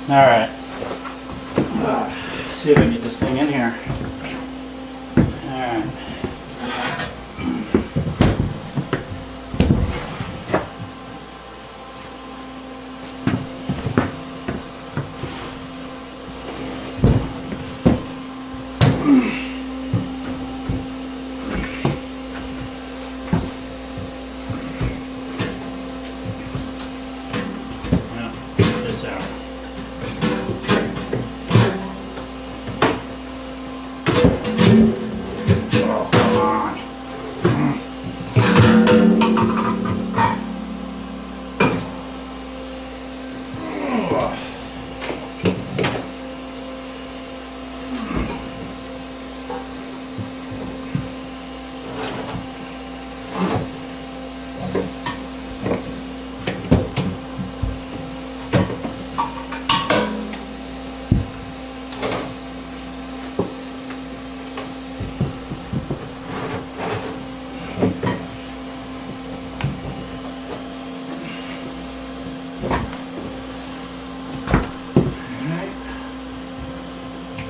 Alright. See if I can get this thing in here. Alright.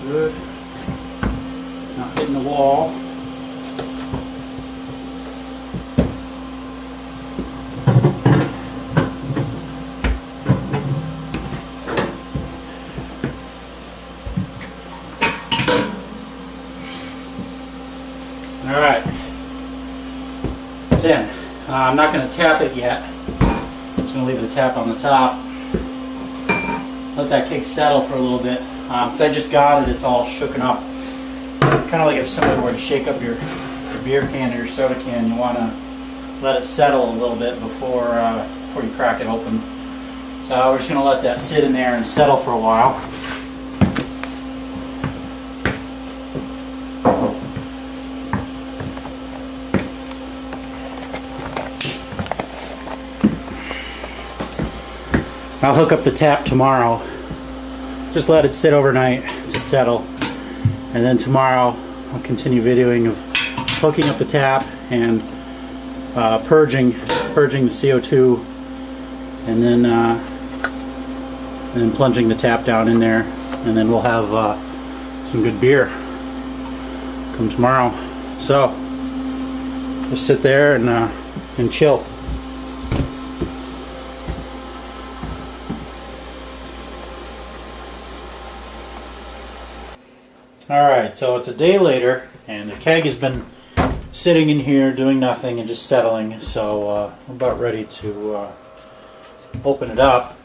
Good. Not hitting the wall. All right, it's in. I'm not going to tap it yet. I'm just going to leave the tap on the top. Let that keg settle for a little bit. Because I just got it, it's all shooken up. Kind of like if somebody were to shake up your beer can or your soda can, you want to let it settle a little bit before you crack it open. So we're just going to let that sit in there and settle for a while. I'll hook up the tap tomorrow. Just let it sit overnight to settle, and then tomorrow I'll continue videoing of hooking up the tap and purging the CO2, and then plunging the tap down in there, and then we'll have some good beer come tomorrow. So just sit there and chill. Alright, so it's a day later, and the keg has been sitting in here doing nothing and just settling, so I'm about ready to open it up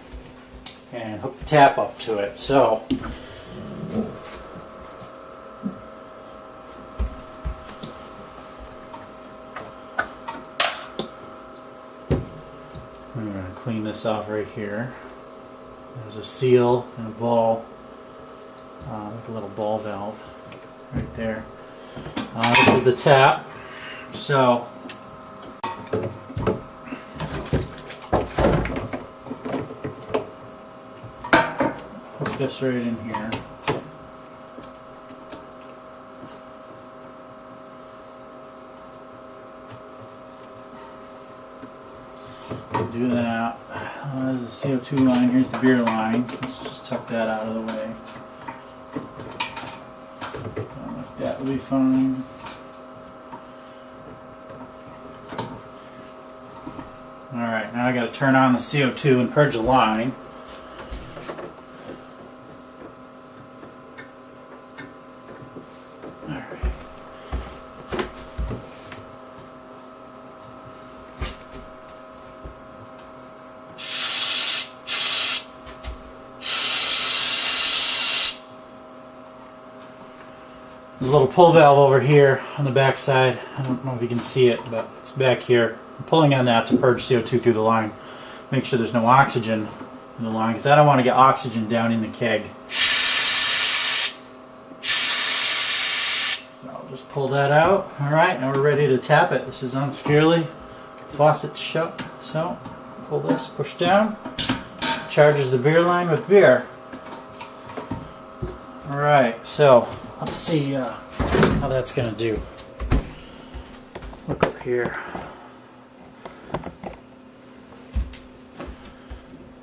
and hook the tap up to it. So I'm going to clean this off right here. There's a seal and a ball. Like a little ball valve right there. This is the tap. So put this right in here. Do that. There's the CO2 line. Here's the beer line. Let's just tuck that out of the way. That will be fine. Alright, now I got to turn on the CO2 and purge the line. There's a little pull valve over here on the back side. I don't know if you can see it, but it's back here. I'm pulling on that to purge CO2 through the line. Make sure there's no oxygen in the line, because I don't want to get oxygen down in the keg. So I'll just pull that out. Alright, now we're ready to tap it. This is on securely. Faucet shut. So, pull this, push down. Charges the beer line with beer. Alright, so let's see how that's going to do. Look up here.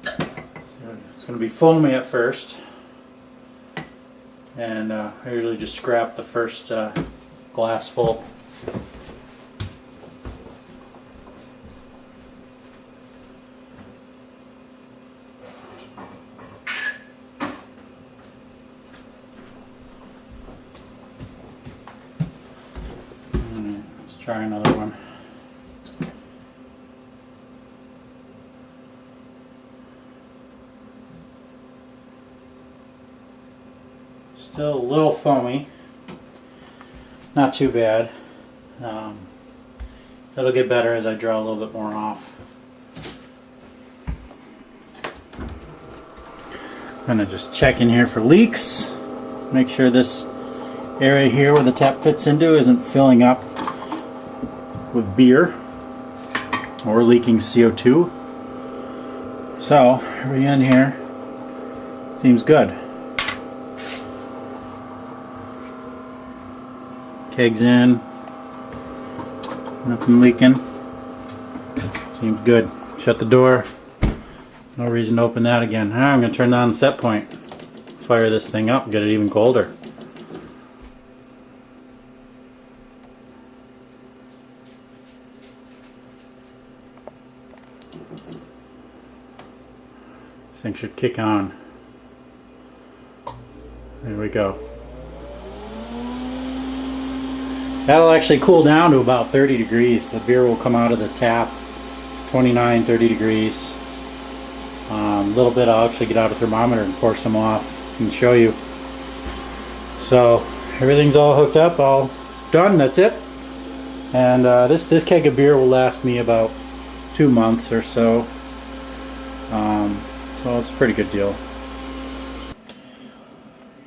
See what it's going to be foamy at first, and I usually just scrap the first glass full. Let's try another one. Still a little foamy, not too bad. It'll get better as I draw a little bit more off. I'm going to just check in here for leaks, make sure this area here where the tap fits into isn't filling up with beer or leaking CO2. So everything in here seems good. Kegs in, nothing leaking, seems good. Shut the door, no reason to open that again. Now I'm going to turn on the set point, fire this thing up, get it even colder. This thing should kick on. There we go. That'll actually cool down to about 30 degrees. The beer will come out of the tap 29, 30 degrees. A little bit I'll actually get out a thermometer and pour some off and show you. So everything's all hooked up, all done, that's it. And this keg of beer will last me about 2 months or so. So it's a pretty good deal.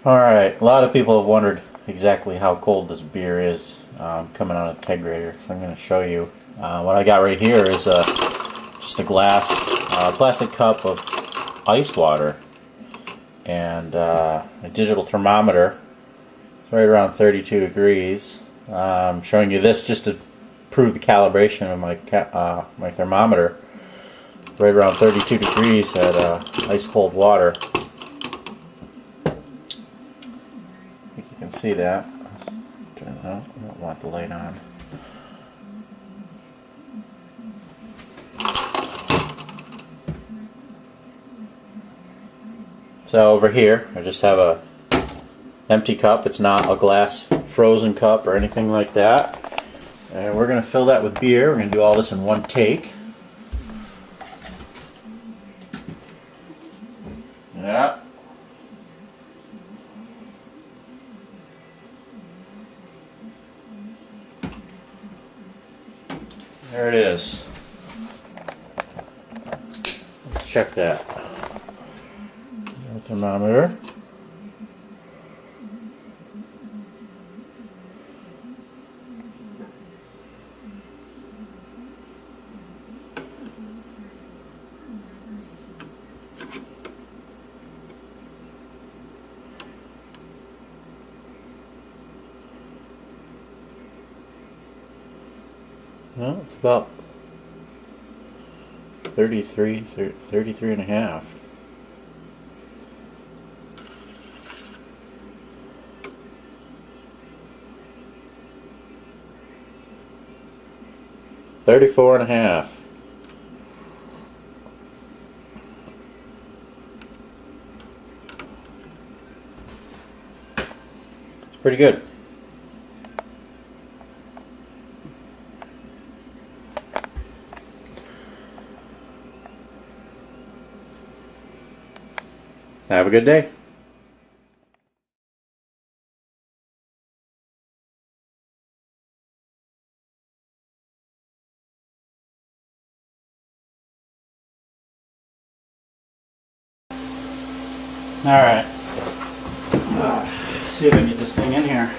Alright, a lot of people have wondered exactly how cold this beer is coming out of the Kegerator, so I'm going to show you. What I got right here is just a glass plastic cup of ice water and a digital thermometer. It's right around 32 degrees. I'm showing you this just to prove the calibration of my thermometer. Right around 32 degrees at ice cold water. I think you can see that. I don't want the light on. So over here I just have a empty cup. It's not a glass frozen cup or anything like that. And we're going to fill that with beer. We're going to do all this in one take. Yeah. There it is. Let's check that. Thermometer. Well, it's about 33 and a half. $34 and a half. It's pretty good. Have a good day. Alright, see if I can get this thing in here.